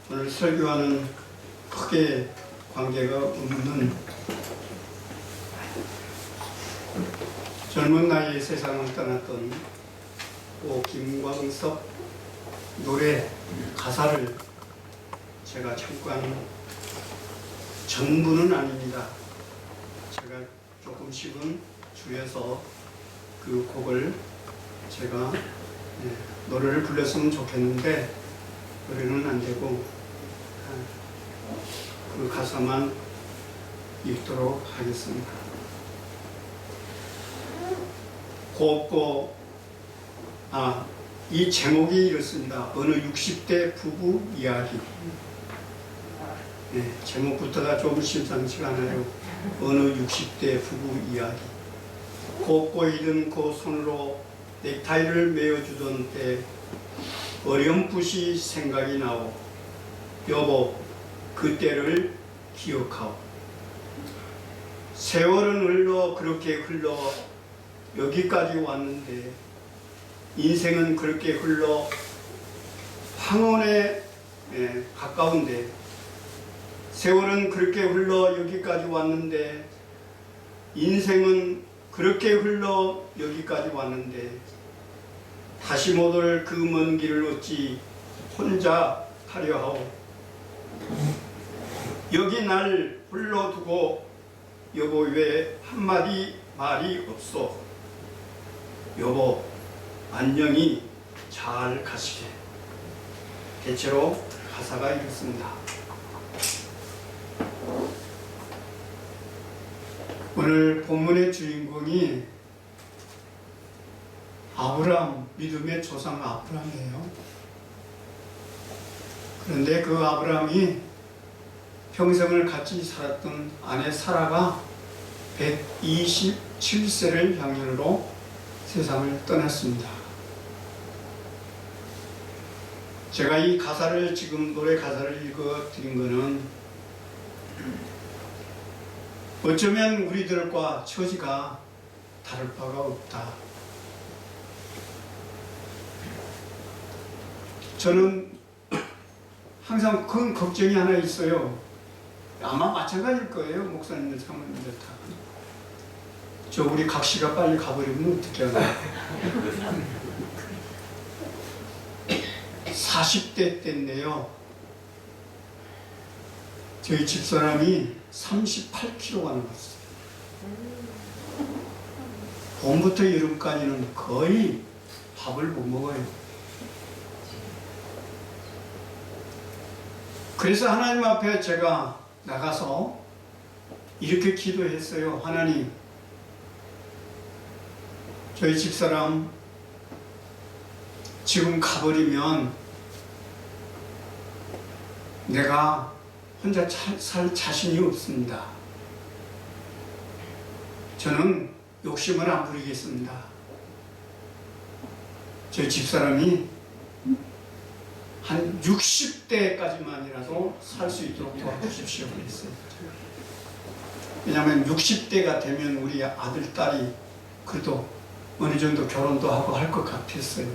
오늘 설교와는 크게 관계가 없는 젊은 나이에 세상을 떠났던 고 김광석 노래 가사를 제가 잠깐, 전부는 아닙니다. 제가 조금씩은 줄여서 그 곡을 제가 노래를 불렀으면 좋겠는데 노래는 안 되고 그 가사만 읽도록 하겠습니다. 곱고 이 제목이 이렇습니다. 어느 60대 부부 이야기. 제목부터가 좀 심상치가 않아요. 어느 60대 부부 이야기. 곱고 이른 그 손으로 넥타이를 메어주던 때 어렴풋이 생각이 나오. 여보, 그때를 기억하오. 세월은 흘러 그렇게 흘러 여기까지 왔는데 인생은 그렇게 흘러 황혼에 가까운데 세월은 그렇게 흘러 여기까지 왔는데 인생은 그렇게 흘러 여기까지 왔는데 다시 못 올 그 먼 길을 어찌 혼자 가려 하오. 여기 날 불러두고 여보 왜 한마디 말이 없소. 여보 안녕히 잘 가시게. 대체로 가사가 이렇습니다. 오늘 본문의 주인공이 아브라함, 믿음의 조상 아브라함이에요. 그런데 그 아브라함이 평생을 같이 살았던 아내 사라가 127세를 향연으로 세상을 떠났습니다. 제가 이 가사를 지금 노래 가사를 읽어 드린 것은 어쩌면 우리들과 처지가 다를 바가 없다. 저는 항상 큰 걱정이 하나 있어요. 아마 마찬가지일 거예요. 목사님들, 사모님들 다. 저 우리 각시가 빨리 가버리면 어떻게 하나. 40대 때인데요. 저희 집사람이 38kg가 넘었어요. 봄부터 여름까지는 거의 밥을 못 먹어요. 그래서 하나님 앞에 제가 나가서 이렇게 기도했어요. 하나님, 저희 집사람 지금 가버리면 내가 혼자 살 자신이 없습니다. 저는 욕심을 안 부리겠습니다. 저희 집사람이 한 60대까지만이라도 살 수 있도록 도와주십시오 그랬어요. 왜냐하면 60대가 되면 우리 아들, 딸이 그래도 어느 정도 결혼도 하고 할 것 같았어요.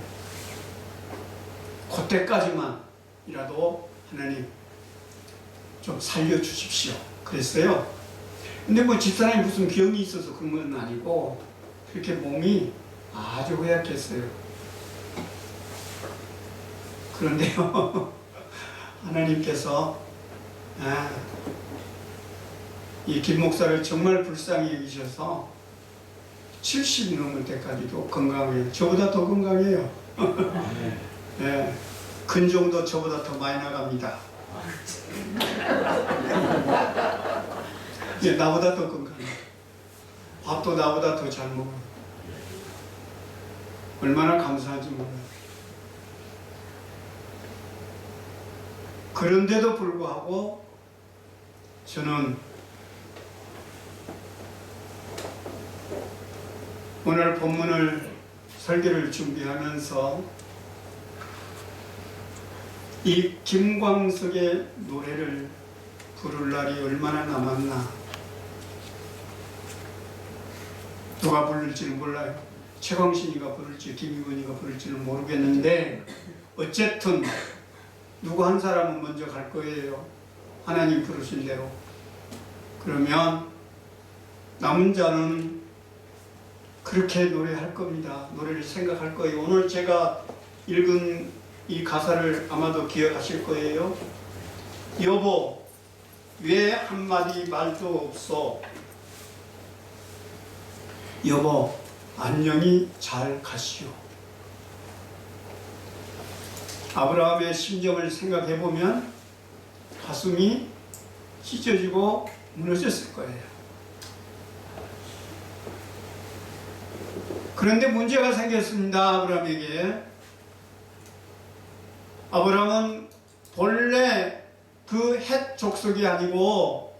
그때까지만이라도 하나님 좀 살려주십시오 그랬어요. 근데 뭐 집사람이 무슨 병이 있어서 그런 건 아니고 그렇게 몸이 아주 허약했어요. 그런데요, 하나님께서 이 김 목사를 정말 불쌍히 여기셔서 70이 넘을 때까지도 건강해요. 저보다 더 건강해요. 네, 근종도 저보다 더 많이 나갑니다. 예, 나보다 더 건강해요. 밥도 나보다 더 잘 먹어요. 얼마나 감사한지 몰라요. 그런데도 불구하고 저는 오늘 본문을 설교를 준비하면서 이 김광석의 노래를 부를 날이 얼마나 남았나. 누가 부를지는 몰라요. 최광신이가 부를지 김희원이가 부를지는 모르겠는데 어쨌든 누구 한 사람은 먼저 갈 거예요. 하나님 부르신 대로. 그러면 남은 자는 그렇게 노래할 겁니다. 노래를 생각할 거예요. 오늘 제가 읽은 이 가사를 아마도 기억하실 거예요. 여보, 왜 한마디 말도 없어? 여보, 안녕히 잘 가시오. 아브라함의 심정을 생각해 보면 가슴이 찢어지고 무너졌을 거예요. 그런데 문제가 생겼습니다. 아브라함에게. 아브라함은 본래 그 헷 족속이 아니고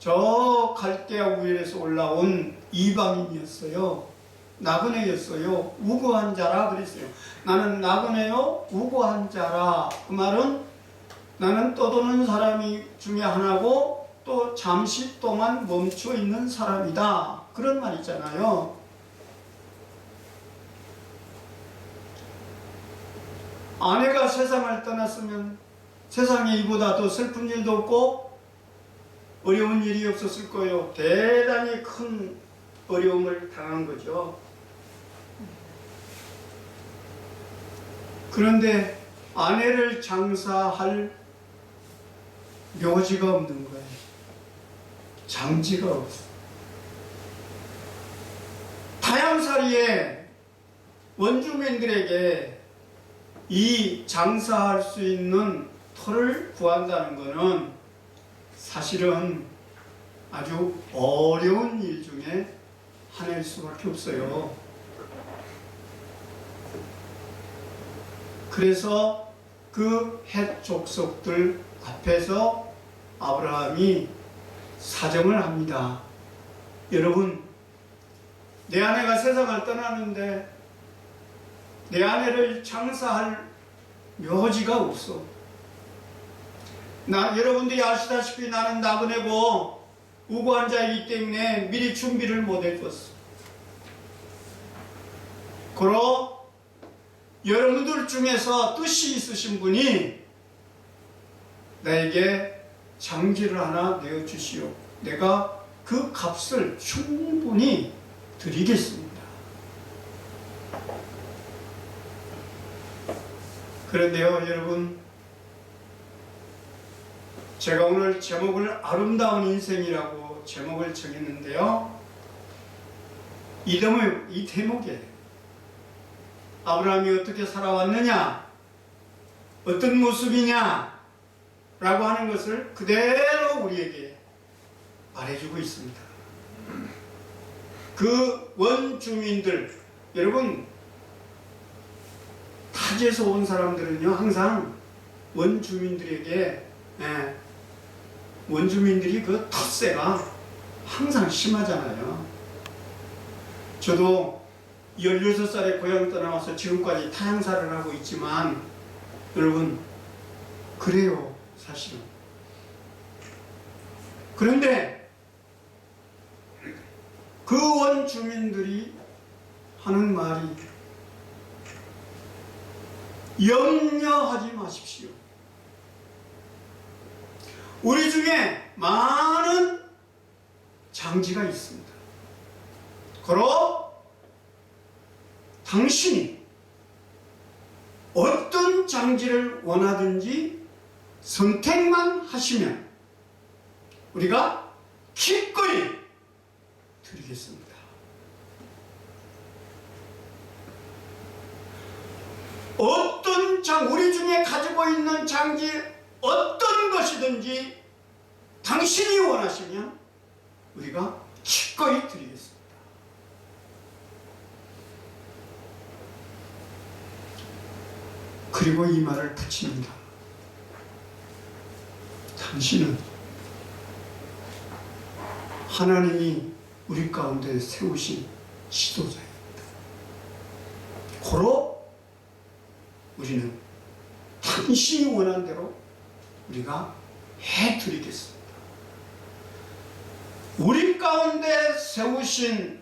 저 갈대아 우엘에서 올라온 이방인이었어요. 나그네였어요. 우고한 자라 그랬어요. 나는 나그네요, 우고한 자라. 그 말은 나는 떠도는 사람이 중에 하나고 또 잠시 동안 멈춰 있는 사람이다. 그런 말이잖아요. 아내가 세상을 떠났으면 세상에 이보다 더 슬픈 일도 없고 어려운 일이 없었을 거예요. 대단히 큰 어려움을 당한 거죠. 그런데 아내를 장사할 묘지가 없는 거예요. 장지가 없어. 타향살이에 원주민들에게 이 장사할 수 있는 터를 구한다는 것은 사실은 아주 어려운 일 중에 하나일 수밖에 없어요. 그래서 그 헷 족속들 앞에서 아브라함이 사정을 합니다. 여러분, 내 아내가 세상을 떠나는데 내 아내를 장사할 묘지가 없어. 여러분들이 아시다시피 나는 나그네고 우고한 자이기 때문에 미리 준비를 못 했었어. 그러 여러분들 중에서 뜻이 있으신 분이 나에게 장지를 하나 내어주시오. 내가 그 값을 충분히 드리겠습니다. 그런데요, 여러분, 제가 오늘 제목을 아름다운 인생이라고 제목을 정했는데요. 이 대목에 아브라함이 어떻게 살아왔느냐, 어떤 모습이냐 라고 하는 것을 그대로 우리에게 말해주고 있습니다. 그 원주민들, 여러분, 타지에서 온 사람들은요, 항상 원주민들에게, 원주민들이 그 텃세가 항상 심하잖아요. 저도 16살에 고향 떠나와서 지금까지 타향살을 하고 있지만, 여러분, 그래요, 사실은. 그런데 그 원주민들이 하는 말이 염려하지 마십시오. 우리 중에 많은 장지가 있습니다. 그러 당신이 어떤 장지를 원하든지 선택만 하시면 우리가 기꺼이 드리겠습니다. 우리 중에 가지고 있는 장지 어떤 것이든지 당신이 원하시면 우리가 기꺼이 드리겠습니다. 그리고 이 말을 붙입니다. 당신은 하나님이 우리 가운데 세우신 지도자입니다. 고로 우리는 당신이 원하는 대로 우리가 해드리겠습니다. 우리 가운데 세우신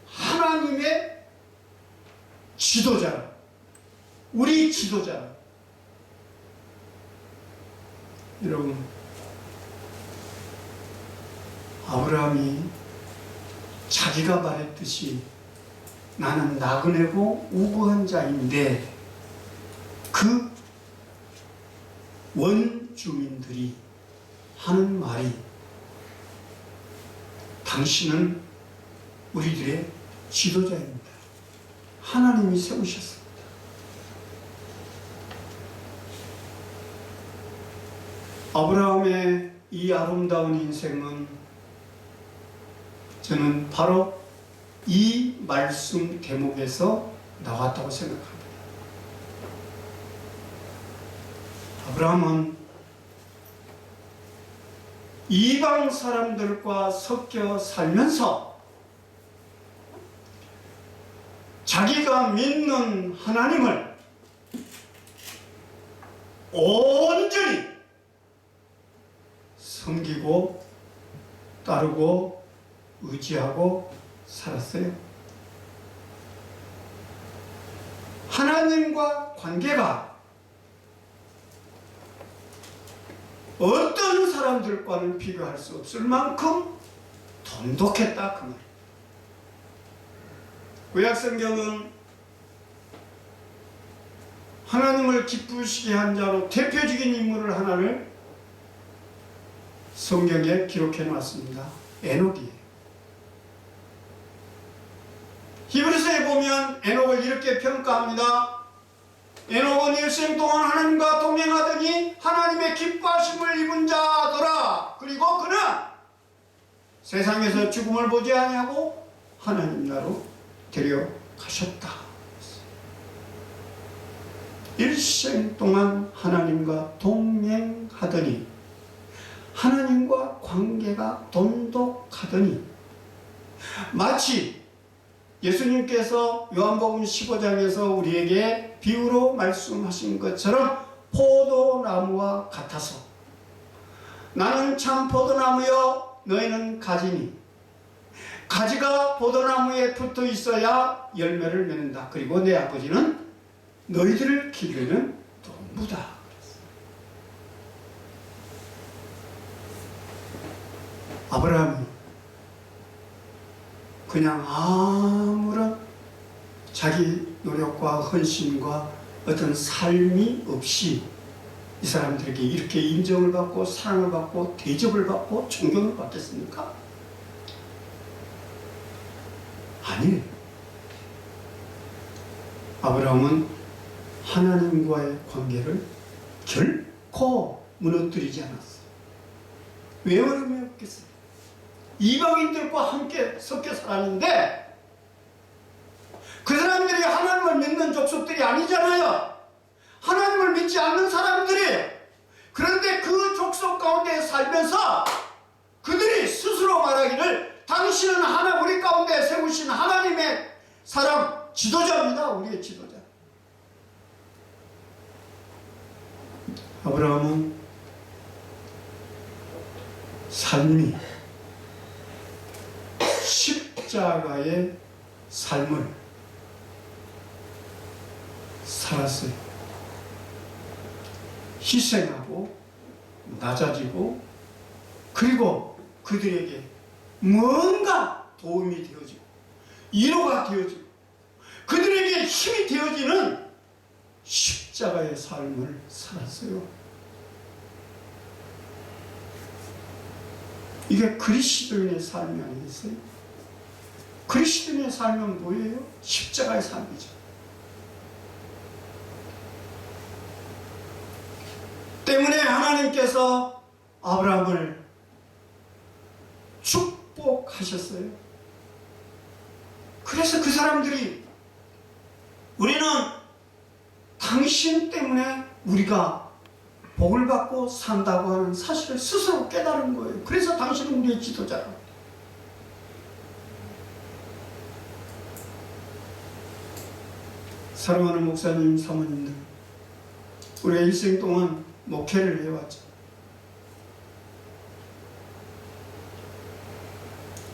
하나님의 지도자라, 우리 지도자라, 여러분, 아브라함이 자기가 말했듯이 나는 나그네고 우고한 자인데 그 원주민들이 하는 말이 당신은 우리들의 지도자입니다. 하나님이 세우셨습니다. 아브라함의 이 아름다운 인생은 저는 바로 이 말씀 대목에서 나왔다고 생각합니다. 아브라함은 이방 사람들과 섞여 살면서 자기가 믿는 하나님을 온전히 섬기고 따르고 의지하고 살았어요. 하나님과 관계가 어떤 사람들과는 비교할 수 없을 만큼 돈독했다 그 말이에요. 구약성경은 하나님을 기쁘시게 한 자로 대표적인 인물을 하나를 성경에 기록해 놨습니다. 에녹이에요. 히브리서에 보면 에녹을 이렇게 평가합니다. 에녹은 일생 동안 하나님과 동행하더니 하나님의 기뻐하심을 입은 자더라. 그리고 그는 세상에서 죽음을 보지 아니하고 하나님 나라로 데려가셨다. 일생 동안 하나님과 동행하더니 하나님과 관계가 돈독하더니 마치 예수님께서 요한복음 15장에서 우리에게 비유로 말씀하신 것처럼 포도나무와 같아서 나는 참 포도나무여 너희는 가지니 가지가 포도나무에 붙어 있어야 열매를 맺는다. 그리고 내 아버지는 너희들을 기르는 농부다. 아브라함이 그냥 아무런 자기 노력과 헌신과 어떤 삶이 없이 이 사람들에게 이렇게 인정을 받고 사랑을 받고 대접을 받고 존경을 받겠습니까? 아니에요. 아브라함은 하나님과의 관계를 결코 무너뜨리지 않았어요. 왜 어려움이 없겠어요? 이방인들과 함께 섞여 살았는데 그 사람들이 하나님을 믿는 족속들이 아니잖아요. 하나님을 믿지 않는 사람들이에요. 그런데 그 족속 가운데 살면서 그들이 스스로 말하기를 당신은 우리 가운데 세우신 하나님의 사람 지도자입니다. 우리의 지도자. 아브라함은 삶이 십자가의 삶을 살았어요. 희생하고 낮아지고 그리고 그들에게 뭔가 도움이 되어지고 위로가 되어지고 그들에게 힘이 되어지는 십자가의 삶을 살았어요. 이게 그리스도인의 삶이 아니겠어요? 그리스도인의 삶은 뭐예요? 십자가의 삶이죠. 때문에 하나님께서 아브라함을 축복하셨어요. 그래서 그 사람들이 우리는 당신 때문에 우리가 복을 받고 산다고 하는 사실을 스스로 깨달은 거예요. 그래서 당신은 우리의 지도자라. 사랑하는 목사님, 사모님들, 우리가 일생 동안 목회를 해왔죠.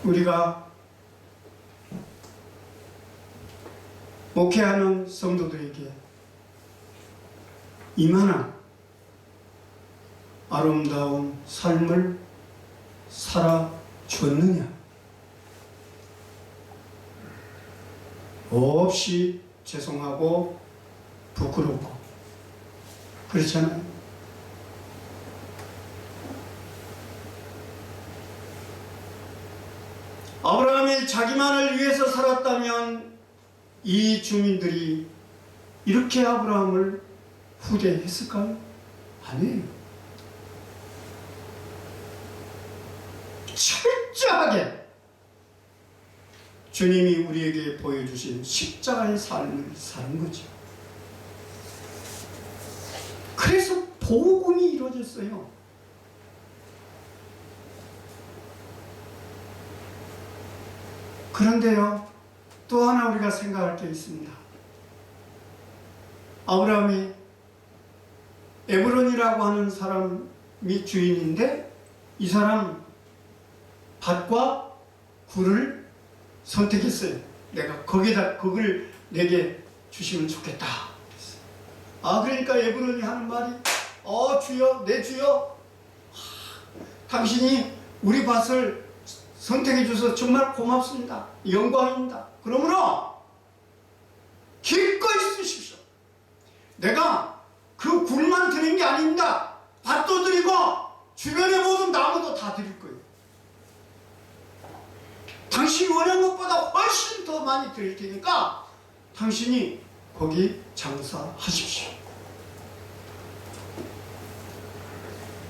우리가 목회하는 성도들에게 이만한 아름다운 삶을 살아줬느냐? 없이 죄송하고 부끄럽고 그렇잖아요. 아브라함이 자기만을 위해서 살았다면 이 주민들이 이렇게 아브라함을 후대했을까요? 아니에요. 철저하게 주님이 우리에게 보여주신 십자가의 삶을 사는 거죠. 그래서 복음이 이루어졌어요. 그런데요, 또 하나 우리가 생각할 게 있습니다. 아브라함이 에브론이라고 하는 사람이 주인인데 이 사람 밭과 굴을 선택했어요. 내가 거기다 그걸 내게 주시면 좋겠다. 그러니까 에브론이 하는 말이 주여, 내 주여, 당신이 우리 밭을 선택해 주셔서 정말 고맙습니다. 영광입니다. 그러므로 기꺼이 쓰십시오. 내가 그 굴만 드린 게 아닙니다. 밭도 드리고 주변의 모든 나무도 다 드릴 거예요. 당신이 원하는 것보다 훨씬 더 많이 드릴 테니까 당신이 거기 장사하십시오.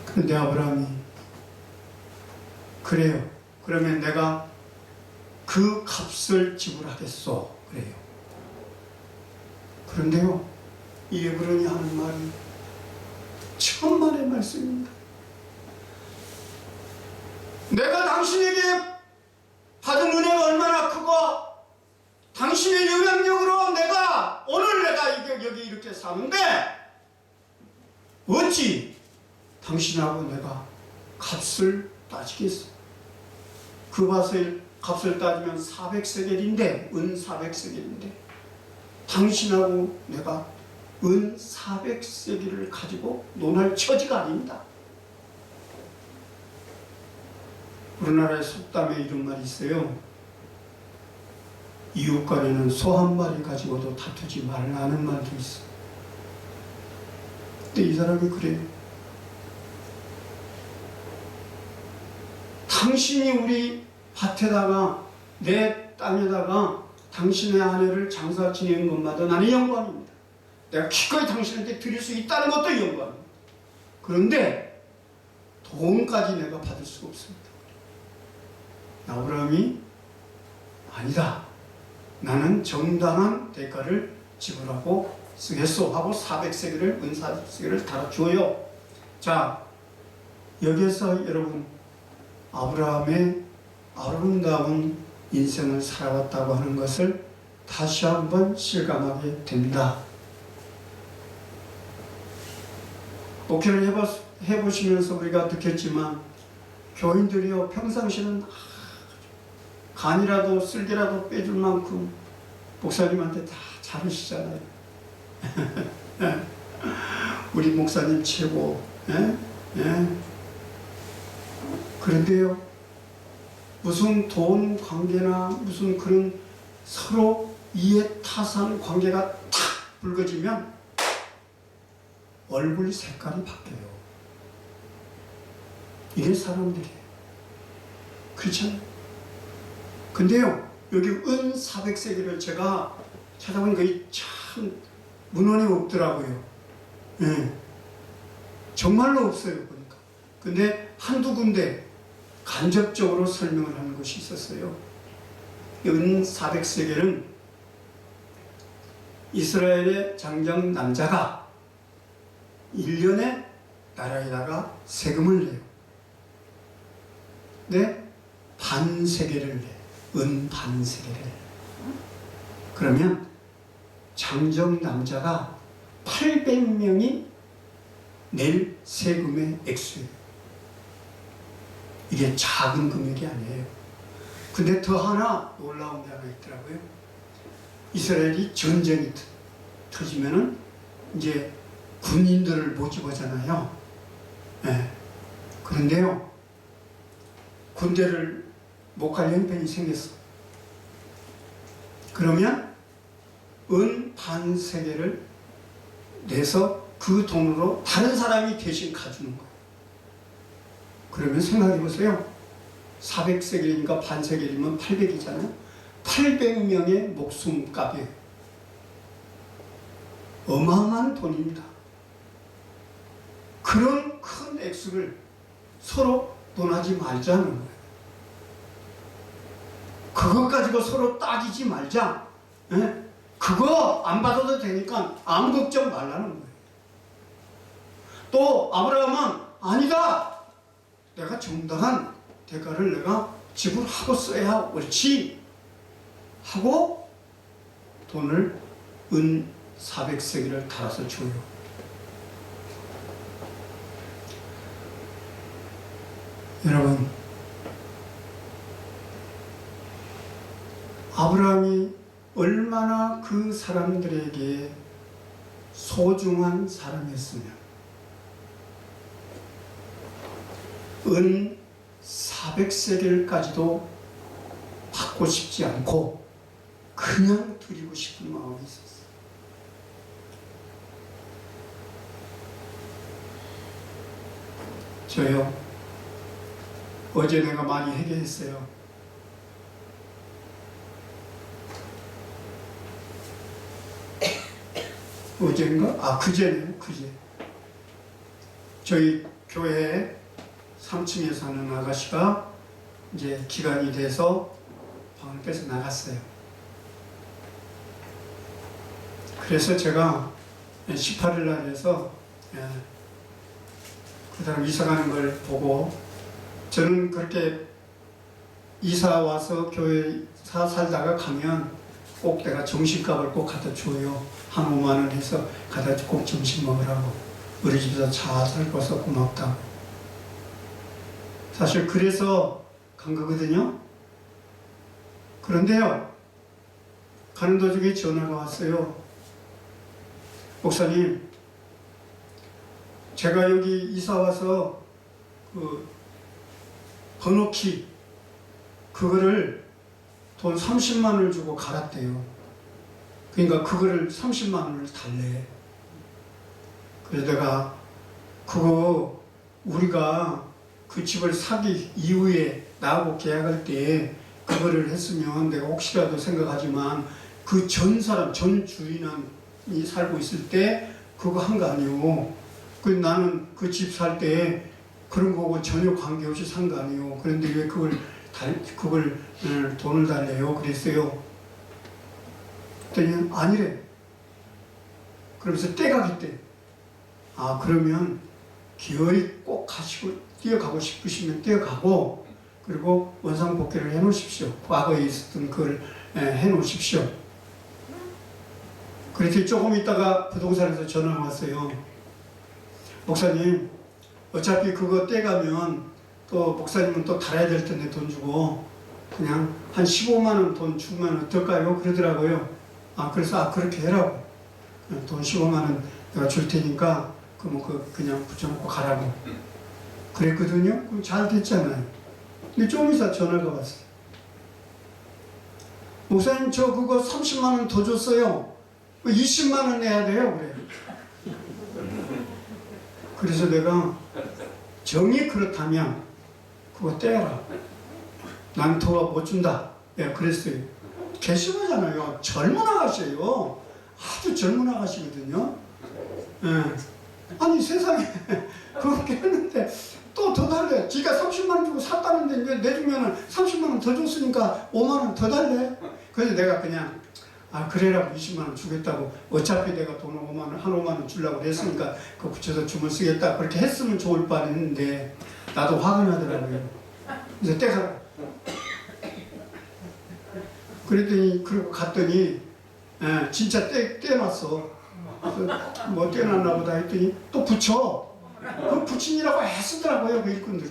그런데 아브라함이 그래요. 그러면 내가 그 값을 지불하겠소. 그래요. 그런데요, 이 에브론이 하는 말이 천만의 말씀입니다. 내가 당신에게 받은 은혜가 얼마나 크고 당신의 영향력으로 오늘 내가 여기 이렇게 사는데 어찌 당신하고 내가 값을 따지겠어? 그 밭의 값을 따지면 400세겔인데 은 400세겔인데 당신하고 내가 은 400세겔을 가지고 논할 처지가 아닙니다. 우리나라의 속담에 이런 말이 있어요. 이웃간에는 소 한 마리 가지고도 다투지 말라는 말도 있어. 근데 이 사람이 그래요. 당신이 우리 밭에다가 내 땅에다가 당신의 아내를 장사 지내는 것마다 나는 영광입니다. 내가 기꺼이 당신한테 드릴 수 있다는 것도 영광입니다. 그런데 돈까지 내가 받을 수가 없습니다. 아브라함이 아니다. 나는 정당한 대가를 지불하고 쓰겠소 하고 400세겔을 은 400세겔을 달아줘요. 자, 여기서 여러분 아브라함의 아름다운 인생을 살아왔다고 하는 것을 다시 한번 실감하게 됩니다. 목회를 해보시면서 우리가 느꼈지만 교인들이요 평상시는 간이라도 쓸개라도 빼줄 만큼 목사님한테 다 잘하시잖아요. 우리 목사님 최고. 그런데요, 무슨 돈 관계나 무슨 그런 서로 이해 타산 관계가 탁 불거지면 얼굴 색깔이 바뀌어요. 이게 사람들이에요. 그렇잖아요. 근데요, 여기 은 400세겔을 제가 찾아보니까 참 문헌에 없더라고요. 정말로 없어요, 보니까. 근데 한두 군데 간접적으로 설명을 하는 것이 있었어요. 은 400세겔은 이스라엘의 장정 남자가 1년에 나라에다가 세금을 내요. 네? 반세겔을 내. 은 반세겔을. 그러면 장정 남자가 800명이 낼 세금의 액수예요. 이게 작은 금액이 아니에요. 근데 더 하나 놀라운 게 하나 있더라고요. 이스라엘이 전쟁이 터지면은 이제 군인들을 모집하잖아요. 예. 그런데요, 군대를 못 갈 형편이 생겼어. 그러면 은 반세계를 내서 그 돈으로 다른 사람이 대신 가주는 거예요. 그러면 생각해 보세요. 400세겔이니까 반세겔이면 800이잖아요. 800명의 목숨값이에요. 어마어마한 돈입니다. 그런 큰 액수를 서로 논하지 말자는 거예요. 그것 가지고 서로 따지지 말자. 예? 그거 안 받아도 되니까 아무 걱정 말라는 거예요. 또 아브라함은 아니다. 내가 정당한 대가를 내가 지불하고 써야 옳지 하고 돈을 은 400세겔을 달아서 줘요. 여러분, 아브라함이 얼마나 그 사람들에게 소중한 사람이었으면 은 400세겔까지도 받고 싶지 않고 그냥 드리고 싶은 마음이 있었어요. 저요, 어제 내가 많이 회개했어요. 어제인가? 그제네요. 그제. 저희 교회 3층에 사는 아가씨가 이제 기간이 돼서 방을 빼서 나갔어요. 그래서 제가 18일 날에서 그 사람 이사 가는 걸 보고, 저는 그렇게 이사 와서 교회 살다가 가면 꼭 내가 점심값을 꼭 갖다 줘요. 한 5만 원 해서 갖다 꼭 점심 먹으라고. 우리 집에서 잘 살고서 고맙다고. 사실 그래서 간 거거든요. 그런데요, 가는 도중에 전화가 왔어요. 목사님, 제가 여기 이사 와서 그 번호키 그거를 돈 30만 원을 주고 갈았대요. 그러니까 그거를 30만 원을 달래. 그래서 내가 그거 우리가 그 집을 사기 이후에 나하고 계약할 때 그거를 했으면 내가 혹시라도 생각하지만 그 전 사람, 전 주인이 살고 있을 때 그거 한 거 아니오. 그 나는 그 집 살 때 그런 거고 전혀 관계없이 산 거 아니오. 그런데 왜 그걸 돈을 달래요? 그랬어요. 그랬더니 아니래. 그러면서 떼가겠대. 그러면 기어이 꼭 뛰어가고 싶으시면 뛰어가고, 그리고 원상복귀를 해 놓으십시오. 과거에 있었던 그걸 해 놓으십시오. 그랬더니 조금 있다가 부동산에서 전화가 왔어요. 목사님, 어차피 그거 떼가면 또 목사님은 또 달아야 될 텐데 돈 주고 그냥 한 15만 원 돈 주면 어떨까요? 그러더라고요. 그래서 그렇게 해라고. 돈 15만 원 내가 줄 테니까 그냥 붙여놓고 가라고 그랬거든요. 그럼 잘 됐잖아요. 근데 좀 이따 전화가 왔어요. 목사님, 저 그거 30만 원 더 줬어요. 20만 원 내야 돼요. 그래요. 그래서 내가 정이 그렇다면 그거 떼라. 난 더 못 준다. 그랬어요. 괘씸하잖아요. 젊은 아가씨예요. 아주 젊은 아가씨거든요. 아니 세상에 그렇게 했는데 또 더 달래. 지가 30만 원 주고 샀다는데 내주면 30만 원 더 줬으니까 5만 원 더 달래. 그래서 내가 그냥 그래라고 20만 원 주겠다고. 어차피 내가 돈을 5만 원, 한 5만 원 주려고 했으니까 그거 붙여서 주문 쓰겠다. 그렇게 했으면 좋을 뻔했는데 나도 화가 나더라고요. 그래서 떼가라. 그랬더니 그리고 갔더니 진짜 떼놨어. 뭐 떼놨나 보다 했더니 또 붙여. 그 붙이니라고 애쓰더라고요, 그 일꾼들이.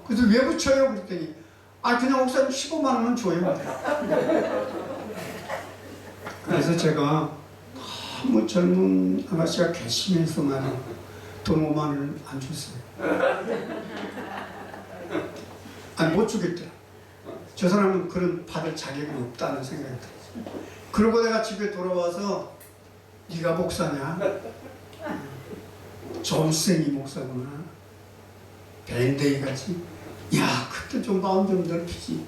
그래서 왜 붙여요? 그랬더니 그냥 목사님 15만 원은 줘요. 그래서 제가 너무 젊은 아가씨가 괘씸해서 말이에요. 돈 5만 원을 안 줬어요. 아니 못 주겠더라. 저 사람은 그런 받을 자격이 없다는 생각이 들었어요. 그러고 내가 집에 돌아와서 네가 목사냐? 존슨이 목사구나. 밴데이 같이. 야, 그때 좀 마음 좀 넓히지.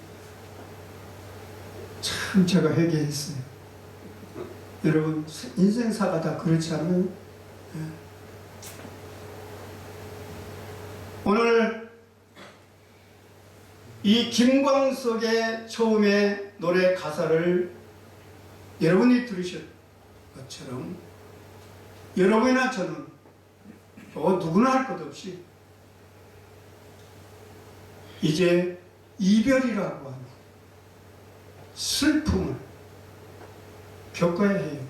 참 제가 회개했어요. 여러분 인생사가 다 그렇지 않아요? 오늘 이 김광석의 처음에 노래 가사를 여러분이 들으실 것처럼 여러분이나 저는 또 누구나 할 것 없이 이제 이별이라고 하는 슬픔을 겪어야 해요.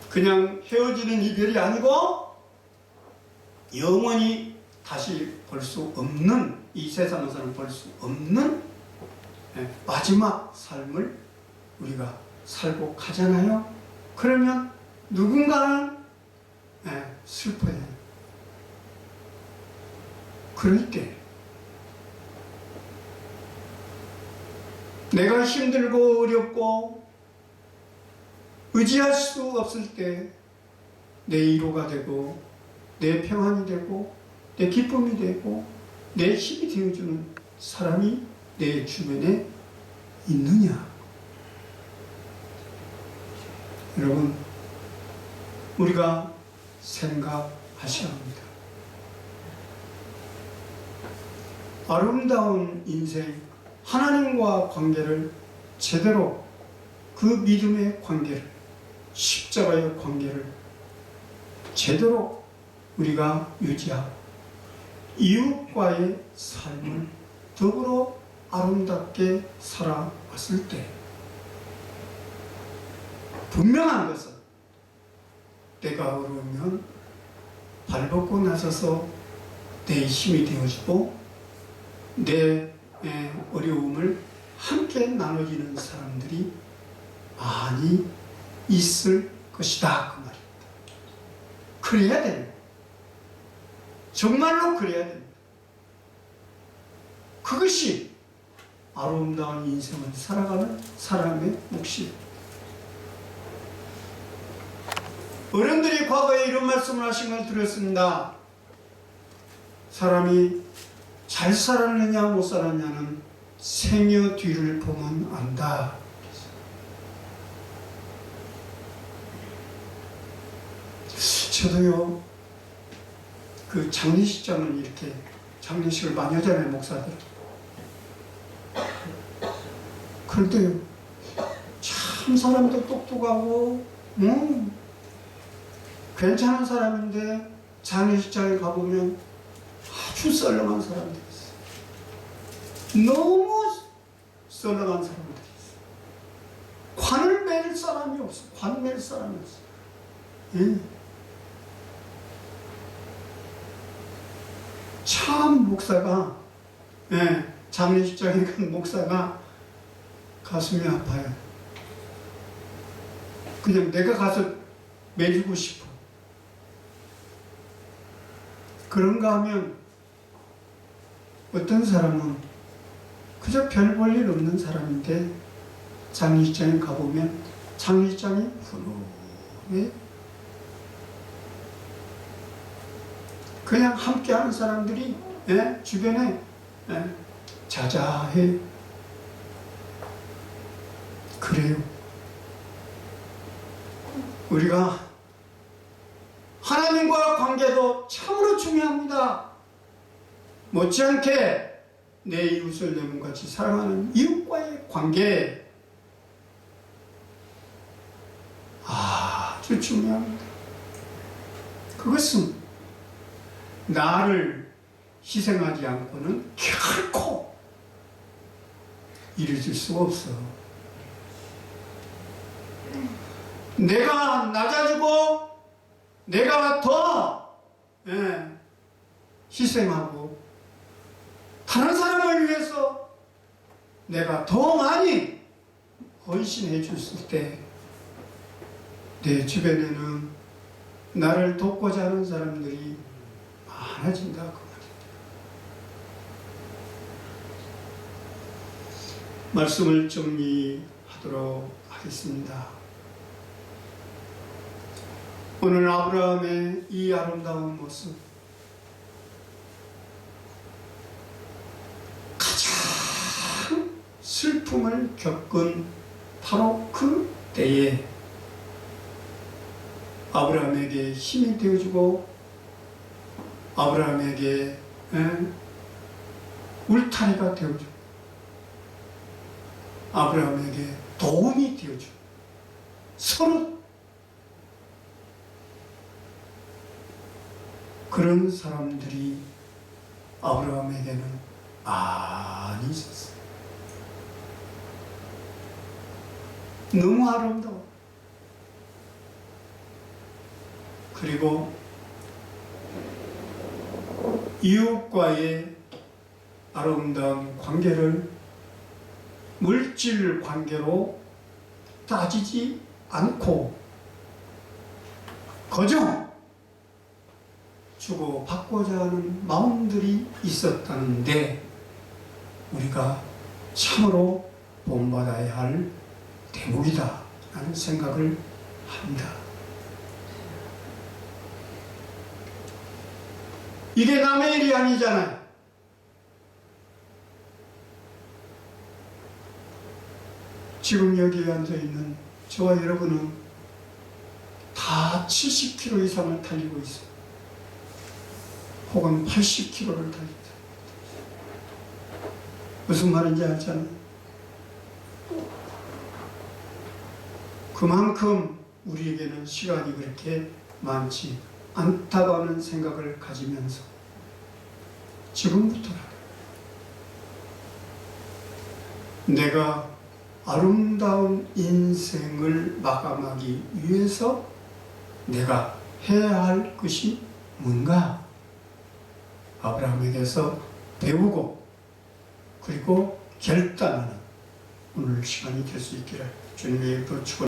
그냥 헤어지는 이별이 아니고 영원히 다시 볼 수 없는, 이 세상에서는 볼 수 없는 마지막 삶을 우리가 살고 가잖아요. 그러면 누군가는 슬퍼해요. 그럴 때 내가 힘들고 어렵고 의지할 수 없을 때 내 위로가 되고 내 평안이 되고 내 기쁨이 되고 내 힘이 되어주는 사람이 내 주변에 있느냐? 여러분, 우리가 생각하셔야 합니다. 아름다운 인생, 하나님과 관계를 제대로, 그 믿음의 관계를, 십자가의 관계를 제대로 우리가 유지하고 이웃과의 삶을 더불어 아름답게 살아왔을 때 분명한 것은 내가 어려우면 발벗고 나서서 내 힘이 되어주고 내 어려움을 함께 나눠주는 사람들이 많이 있을 것이다, 그 말입니다. 그래야 됩니다. 정말로 그래야 됩니다. 그것이 아름다운 인생을 살아가는 사람의 몫이에요. 어른들이 과거에 이런 말씀을 하신 걸 들었습니다. 사람이 잘 살았느냐 못 살았냐는 생여 뒤를 보면 안다. 저도요, 그 장례식장은 이렇게 장례식을 많이 하잖아요, 목사들. 그런데요, 참 사람도 똑똑하고 괜찮은 사람인데 장례식장에 가보면 아주 썰렁한 사람들이 있어요. 너무 썰렁한 사람들이 있어요. 관을 맬 사람이 없어. 관 맬 사람이 없어. 예. 참 목사가, 장례식장에 간 목사가 가슴이 아파요. 그냥 내가 가서 매주고 싶어. 그런가 하면 어떤 사람은 그저 별 볼 일 없는 사람인데 장례식장에 가보면 장례식장이 훈훈해. 그냥 함께하는 사람들이 주변에 자자해. 그래요. 우리가 하나님과 관계도 참으로 중요합니다. 못지않게 내 이웃을 내 몸같이 사랑하는 이웃과의 관계 아주 중요합니다. 그것은 나를 희생하지 않고는 결코 이루어질 수가 없어. 내가 낮아지고 내가 더 희생하고 다른 사람을 위해서 내가 더 많이 헌신해 줬을 때 내 주변에는 나를 돕고자 하는 사람들이 많아진다 그 말입니다. 말씀을 정리하도록 하겠습니다. 오늘 아브라함의 이 아름다운 모습, 가장 슬픔을 겪은 바로 그 때에 아브라함에게 힘이 되어주고 아브라함에게 울타리가 되어주고 아브라함에게 도움이 되어주고 서로 그런 사람들이 아브라함에게는 많이 있었어요. 너무 아름다워. 그리고 이웃과의 아름다운 관계를 물질 관계로 따지지 않고 그저 주고 받고자 하는 마음들이 있었다는데 우리가 참으로 본받아야 할 대목이다 라는 생각을 합니다. 이게 남의 일이 아니잖아요. 지금 여기에 앉아있는 저와 여러분은 다 70km 이상을 달리고 있어요. 혹은 80km를 달린다. 무슨 말인지 알잖아요. 그만큼 우리에게는 시간이 그렇게 많지 않다고 생각을 가지면서 지금부터라도 내가 아름다운 인생을 마감하기 위해서 내가 해야 할 것이 뭔가 아브라함에게서 배우고 그리고 결단하는 오늘 시간이 될 수 있기를 주님의 이름으로 축원합니다.